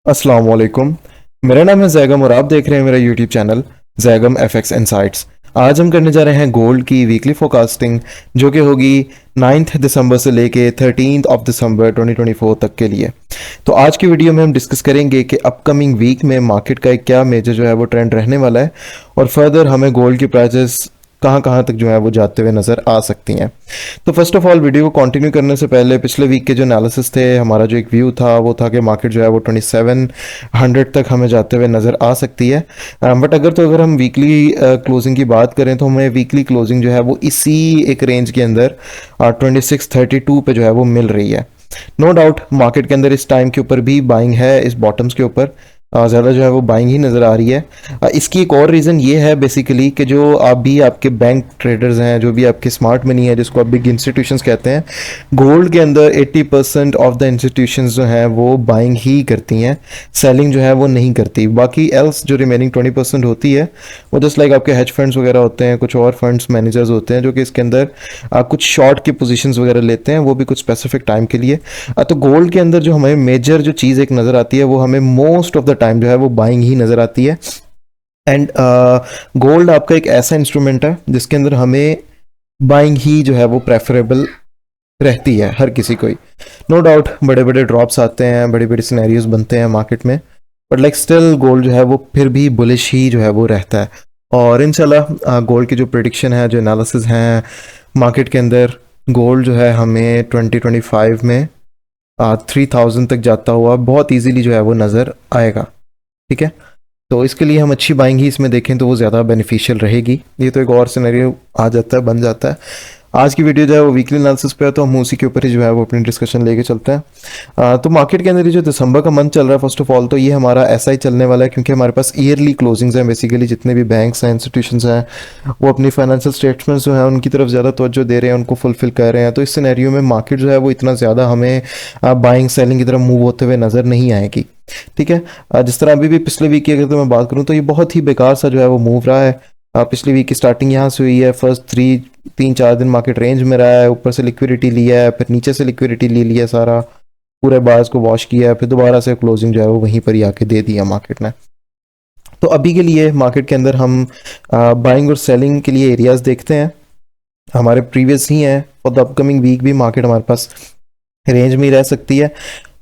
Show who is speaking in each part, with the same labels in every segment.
Speaker 1: अस्सलाम वालेकुम। मेरा नाम है जैगम और आप देख रहे हैं मेरा YouTube channel Zaigham FX insights. आज हम करने जा रहे हैं गोल्ड की वीकली फोरकास्टिंग, जो कि होगी 9 दिसंबर से लेके 13 दिसंबर 2024 तक के लिए। तो आज की वीडियो में हम डिस्कस करेंगे कि अपकमिंग वीक में मार्केट का एक क्या मेजर जो है वो ट्रेंड रहने वाला है, और फर्दर हमें गोल्ड की प्राइसेस कहाँ कहाँ तक जो है वो जाते हुए नज़र आ सकती हैं। तो फर्स्ट ऑफ ऑल वीडियो को कंटिन्यू करने से पहले पिछले वीक के जो एनालिसिस थे, हमारा जो एक व्यू था वो था कि मार्केट जो है वो 2700 तक हमें जाते हुए नज़र आ सकती है। बट अगर हम वीकली क्लोजिंग की बात करें तो हमें वीकली क्लोजिंग जो है वो इसी एक रेंज के अंदर 2632 पे जो है वो मिल रही है। नो डाउट मार्केट के अंदर इस टाइम के ऊपर भी बाइंग है, इस बॉटम्स के ऊपर ज़्यादा जो है वो बाइंग ही नज़र आ रही है। इसकी एक और रीज़न ये है बेसिकली कि जो आप भी आपके बैंक ट्रेडर्स हैं, जो भी आपके स्मार्ट मनी है, जिसको आप बिग इंस्टीट्यूशंस कहते हैं, गोल्ड के अंदर 80% ऑफ द इंस्टीट्यूशंस जो हैं वो बाइंग ही करती हैं, सेलिंग जो है वो नहीं करती। बाकी एल्स जो रिमेनिंग 20% होती है वो जस्ट लाइक आपके हेज फंड्स वगैरह होते हैं, कुछ और फंड्स मैनेजर्स होते हैं जो कि इसके अंदर कुछ शॉर्ट की पोजीशंस वगैरह लेते हैं, वो भी कुछ स्पेसिफिक टाइम के लिए। तो गोल्ड के अंदर जो हमें मेजर जो चीज़ एक नज़र आती है वो हमें मोस्ट ऑफ द टाइम जो है वो बाइंग ही नज़र आती है। एंड गोल्ड आपका एक ऐसा इंस्ट्रूमेंट है जिसके अंदर हमें बाइंग ही जो है वो प्रेफरेबल रहती है हर किसी को ही। नो डाउट बड़े बड़े ड्रॉप्स आते हैं, बड़े बड़े सिनेरियोज बनते हैं मार्केट में, बट लाइक स्टिल गोल्ड जो है वो फिर भी बुलिश ही जो है वो रहता है। और इंशाल्लाह गोल्ड की जो प्रिडिक्शन है, जो एनालिसिस हैं मार्केट के अंदर, गोल्ड जो है हमें 2025 में 3000 तक जाता हुआ बहुत इजीली जो है वो नज़र आएगा। ठीक है, तो इसके लिए हम अच्छी बाइंग ही इसमें देखें तो वो ज़्यादा बेनिफिशियल रहेगी। ये तो एक और सिनेरियो आ जाता है, बन जाता है। आज की वीडियो जो है वो वीकली एनालिसिस पे है, तो हम उसी के ऊपर ही जो है वो अपनी डिस्कशन लेके चलते हैं। तो मार्केट के अंदर ये जो दिसंबर का मंथ चल रहा है, फर्स्ट ऑफ ऑल तो ये हमारा ऐसा ही चलने वाला है क्योंकि हमारे पास ईयरली क्लोजिंग्स हैं। बेसिकली जितने भी बैंक्स हैं, इंस्टीट्यूशंस हैं, वो अपनी फाइनेंशियल स्टेटमेंट्स जो हैं उनकी तरफ ज़्यादा तवज्जो दे रहे हैं, उनको फुलफिल कर रहे हैं। तो इस सिनेरियो में मार्केट जो है वो इतना ज़्यादा हमें बाइंग सेलिंग की तरफ मूव होते हुए नज़र नहीं आएगी। ठीक है, जिस तरह अभी भी पिछले वीक की अगर तो मैं बात करूं तो ये बहुत ही बेकार सा जो है वो मूव रहा है। पिछली वीक की स्टार्टिंग यहाँ से हुई है, फर्स्ट 3-4 दिन मार्केट रेंज में रहा है, ऊपर से लिक्विडिटी लिया है, फिर नीचे से लिक्विडिटी ले लिया, सारा पूरे बार्स को वॉश किया है, फिर दोबारा से क्लोजिंग जो है वो वहीं पर ही आके दे दिया मार्केट ने। तो अभी के लिए मार्केट के अंदर हम बाइंग और सेलिंग के लिए एरियाज देखते हैं, हमारे प्रीवियस ही हैं। और द अपकमिंग वीक भी मार्केट हमारे पास रेंज में ही रह सकती है।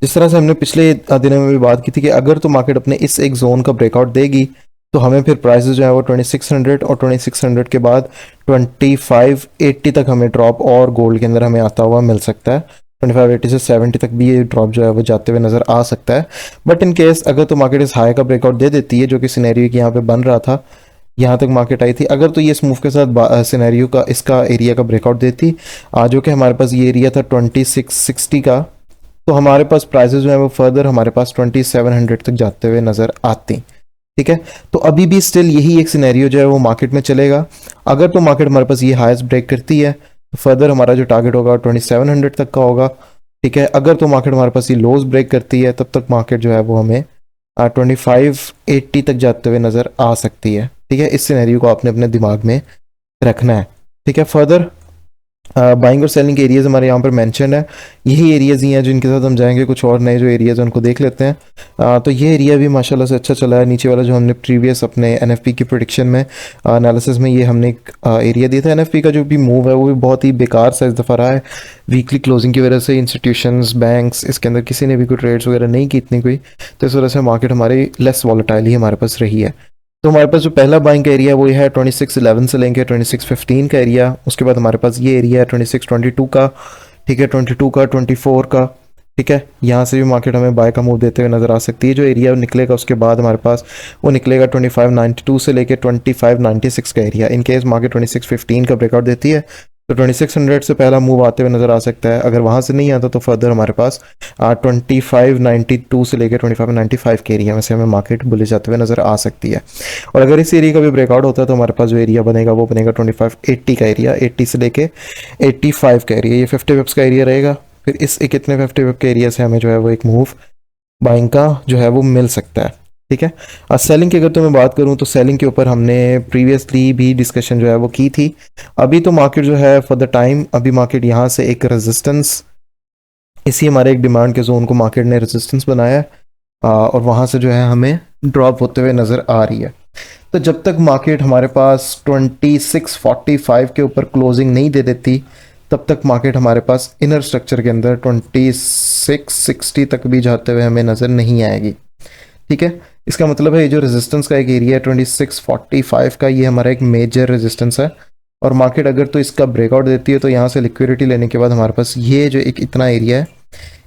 Speaker 1: जिस तरह से हमने पिछले दिनों में भी बात की थी कि अगर तो मार्केट अपने इस एक जोन का ब्रेकआउट देगी तो हमें फिर प्राइसेस जो है वो 2600 और 2600 के बाद 2580 तक हमें ड्रॉप और गोल्ड के अंदर हमें आता हुआ मिल सकता है। 2580 से 70 तक भी ये ड्रॉप जो है वो जाते हुए नज़र आ सकता है। बट इन केस अगर तो मार्केट इस हाई का ब्रेकआउट दे देती है, जो कि सिनेरियो की यहाँ पे बन रहा था, यहाँ तक मार्केट आई थी, अगर तो ये इस मूव के साथ सिनेरियो का इसका एरिया का ब्रेकआउट देती, जो कि हमारे पास ये एरिया था 2660 का, तो हमारे पास प्राइसेस जो है वो फर्दर हमारे पास 2700 तक जाते हुए नज़र आती। ठीक है, तो अभी भी स्टिल यही एक सिनेरियो जो है वो मार्केट में चलेगा। अगर तो मार्केट हमारे पास ये हाईएस्ट ब्रेक करती है तो फर्दर हमारा जो टारगेट होगा 2700 तक का होगा। ठीक है, अगर तो मार्केट हमारे पास ये लोज ब्रेक करती है तब तक मार्केट जो है वो हमें 2580 तक जाते हुए नज़र आ सकती है। ठीक है, इस सिनेरियो को आपने अपने दिमाग में रखना है। ठीक है, फर्दर बाइंग और सेलिंग के एरियाज हमारे यहाँ पर मेंशन है, यही एरियाज ही हैं जिनके साथ हम जाएंगे। कुछ और नए जो एरियाज उनको देख लेते हैं। तो ये एरिया भी माशाल्लाह से अच्छा चला है। नीचे वाला जो हमने प्रीवियस अपने एनएफपी की प्रोडिक्शन में एनालिसिस में ये हमने एक एरिया दिया था, एनएफपी का जो भी मूव है वो भी बहुत ही बेकार सा इस दफ़ा रहा है। वीकली क्लोजिंग की वजह से इंस्टीट्यूशंस, बैंक्स, इसके अंदर किसी ने भी कोई ट्रेड्स वगैरह नहीं की इतनी कोई, तो इस वजह से मार्केट हमारी लेस वॉलेटाइल ही हमारे पास रही है। तो हमारे पास जो पहला बाइंग का एरिया है वो है 2611 से लेंगे 2615 का एरिया। उसके बाद हमारे पास ये एरिया है 2622 का। ठीक है, 22 का, 24 का। ठीक है, यहाँ से भी मार्केट हमें बाय का मूव देते हुए नज़र आ सकती है। जो एरिया निकलेगा उसके बाद हमारे पास वो निकलेगा 2592 से लेके 2596 का एरिया। इन केस मार्केट 2615 का ब्रेकआउट देती है तो 2600 से पहला मूव आते हुए नज़र आ सकता है। अगर वहाँ से नहीं आता तो फर्दर हमारे पास 2592 से लेकर 2595 के एरिया में से हमें मार्केट बुलिश जाते हुए नज़र आ सकती है। और अगर इस एरिया का भी ब्रेकआउट होता है तो हमारे पास जो एरिया बनेगा वो बनेगा 2580 का एरिया, 80 से लेके 85 का एरिया। ये 50 पिप्स का एरिया रहेगा। फिर इस एक इतने 50 पिप के एरिया से हमें जो है वो एक मूव बाइंग का जो है वो मिल सकता है। ठीक है, सेलिंग की अगर तो मैं बात करूं तो सेलिंग के ऊपर हमने प्रीवियसली भी डिस्कशन जो है वो की थी। अभी तो मार्केट जो है फॉर द टाइम, अभी मार्केट यहाँ से एक रेजिस्टेंस, इसी हमारे एक डिमांड के जोन को मार्केट ने रेजिस्टेंस बनाया है। और वहाँ से जो है हमें ड्रॉप होते हुए नज़र आ रही है। तो जब तक मार्केट हमारे पास 2645 के ऊपर क्लोजिंग नहीं दे देती, तब तक मार्केट हमारे पास इनर स्ट्रक्चर के अंदर 2660 तक भी जाते हुए हमें नज़र नहीं आएगी। ठीक है, इसका मतलब है ये जो रेजिस्टेंस का एक एरिया है 2645 का, ये हमारा एक मेजर रेजिस्टेंस है। और मार्केट अगर तो इसका ब्रेकआउट देती है तो यहाँ से लिक्विडिटी लेने के बाद हमारे पास ये जो एक इतना एरिया है,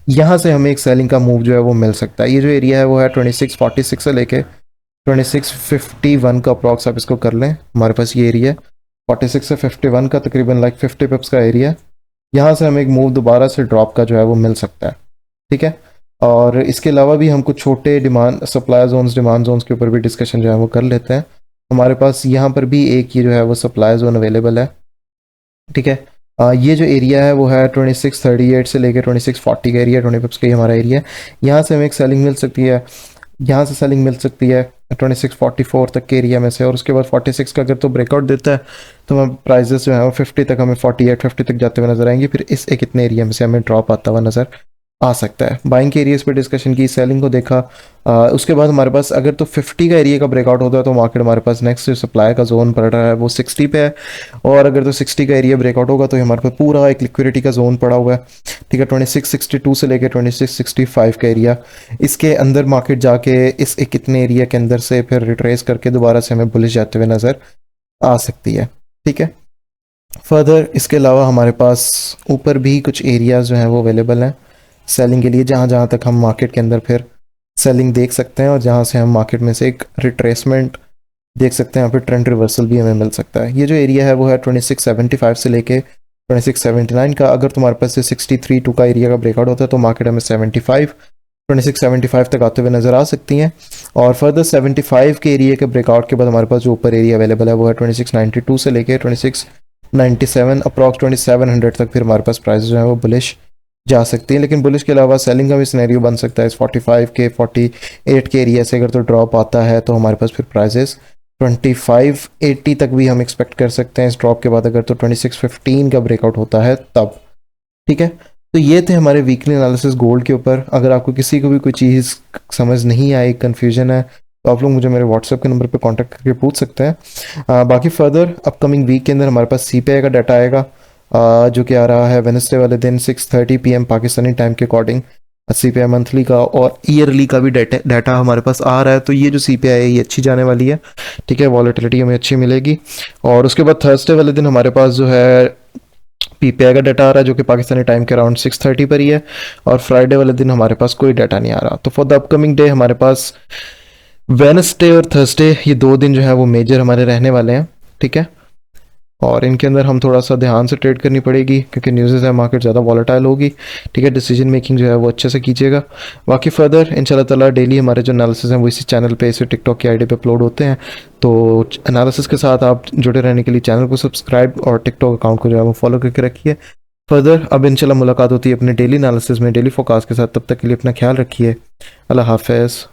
Speaker 1: यहाँ से हमें एक सेलिंग का मूव जो है वो मिल सकता है। ये जो एरिया है वो है 2646 से लेके 2651 का अप्रॉक्स आप इसको कर लें। हमारे पास ये एरिया 46 से 51 का तकरीबन लाइक 50 पिप्स का एरिया, यहाँ से हमें एक मूव दोबारा से ड्रॉप का जो है वो मिल सकता है। ठीक है, और इसके अलावा भी हम कुछ छोटे demand supply zones demand zones के ऊपर भी डिस्कशन जो है वो कर लेते हैं। हमारे पास यहाँ पर भी एक ये जो है वो सप्लाई जोन अवेलेबल है। ठीक है, ये जो एरिया है वो है 2638 से लेकर 2640 का एरिया, 20 पिप्स का ही हमारा एरिया है। यहाँ से हमें एक सेलिंग मिल सकती है, यहाँ से सेलिंग मिल सकती है 2644 तक के एरिया में से, और उसके बाद 46 का अगर तो ब्रेकआउट देता है तो हमें प्राइजेस जो है वो 50 तक, हमें 48-50 तक जाते हुए नजर आएंगे। फिर इस एक इतने एरिया में से हमें ड्रॉप आता हुआ नजर आ सकता है। बाइंग के एरियाज पे डिस्कशन की, सेलिंग को देखा। उसके बाद हमारे पास अगर तो 50 का एरिया का ब्रेकआउट होता है तो मार्केट हमारे पास नेक्स्ट जो सप्लाई का जोन पड़ रहा है वो 60 पे है, और अगर तो 60 का एरिया ब्रेकआउट होगा तो हमारे पास पूरा एक लिक्विडिटी का जोन पड़ा हुआ है। ठीक है, 2662 से लेकर 2665 का एरिया, इसके अंदर मार्केट जाके इस एक कितने एरिया के अंदर से फिर रिट्रेस करके दोबारा से हमें बुलिश जाते हुए नज़र आ सकती है। ठीक है, फर्दर इसके अलावा हमारे पास ऊपर भी कुछ एरियाज जो हैं वो अवेलेबल हैं सेलिंग के लिए, जहाँ जहाँ तक हम मार्केट के अंदर फिर सेलिंग देख सकते हैं, और जहाँ से हम मार्केट में से एक रिट्रेसमेंट देख सकते हैं, यहाँ पे ट्रेंड रिवर्सल भी हमें मिल सकता है। ये जो एरिया है वो है 2675 से लेके 2679 का। अगर तुम्हारे पास से 63.2 का एरिया का ब्रेकआउट होता है तो मार्केट हमें 2675 तक आते हुए नज़र आ सकती हैं। और फर्दर 75 के एरिया के ब्रेकआउट के बाद हमारे पास जो ऊपर एरिया अवेलेबल है वो है 2692 से लेके 2697 अप्रॉक्स 2700 तक फिर हमारे पास प्राइस जो है वो बुलिश जा सकती है। लेकिन बुलिश के अलावा सेलिंग का भी सिनेरियो बन सकता है इस 45 के 48 के एरिया से। अगर तो ड्रॉप आता है तो हमारे पास फिर प्राइजेस 2580 तक भी हम एक्सपेक्ट कर सकते हैं इस ड्रॉप के बाद, अगर तो 2615 का ब्रेकआउट होता है तब। ठीक है, तो ये थे हमारे वीकली एनालिसिस गोल्ड के ऊपर। अगर आपको किसी को भी कोई चीज़ समझ नहीं आई, कन्फ्यूजन है, तो आप लोग मुझे मेरे व्हाट्सएप के नंबर पे कांटेक्ट करके पूछ सकते हैं। बाकी फर्दर अपकमिंग वीक के अंदर हमारे पास सीपीआई का डाटा आएगा, जो कि आ रहा है वेडनेसडे वाले दिन 6:30 PM पाकिस्तानी टाइम के अकॉर्डिंग। सीपीआई मंथली का और ईयरली का भी डाटा हमारे पास आ रहा है, तो ये जो सीपीआई है ये अच्छी जाने वाली है। ठीक है, वॉलेटिलिटी हमें अच्छी मिलेगी। और उसके बाद थर्सडे वाले दिन हमारे पास जो है पीपीआई का डाटा आ रहा है, जो कि पाकिस्तानी टाइम के अराउंड 6:30 पर ही है। और फ्राइडे वाले दिन हमारे पास कोई डाटा नहीं आ रहा। तो फॉर द अपकमिंग डे हमारे पास वेडनेसडे और थर्सडे, ये 2 दिन जो है वो मेजर हमारे रहने वाले हैं। ठीक है, और इनके अंदर हम थोड़ा सा ध्यान से ट्रेड करनी पड़ेगी क्योंकि न्यूज़ है, मार्केट ज़्यादा वॉलेटाइल होगी। ठीक है, डिसीजन मेकिंग जो है वो अच्छे से कीजिएगा। बाकी फर्दर इंशाल्लाह ताला डेली हमारे जो एनालिसिस हैं वो इसी चैनल पे, इसी टिकटॉक की आईडी पे अपलोड होते हैं। तो एनालिसिस के साथ आप जुड़े रहने के लिए चैनल को सब्सक्राइब और टिकटॉक अकाउंट को जो है वो फॉलो करके रखिए। फर्दर अब इंशाल्लाह मुलाकात होती है अपने डेली एनालिसिस में, डेली फोकास्ट के साथ। तब तक के लिए अपना ख्याल रखिए। अल्लाह हाफिज़।